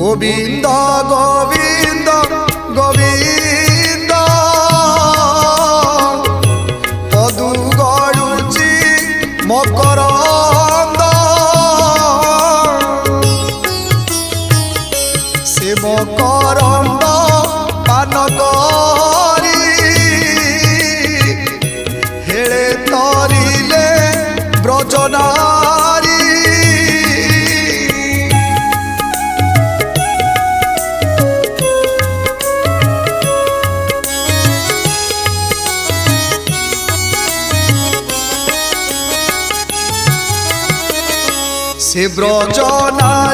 গোবিন্দ গোবিন্দ গোবিন্দ পদু গড়ুচি মকরন্দ সে মকরন্দ পান করি হেড়ে তরিলে ব্রজনারী से ब्रजनारी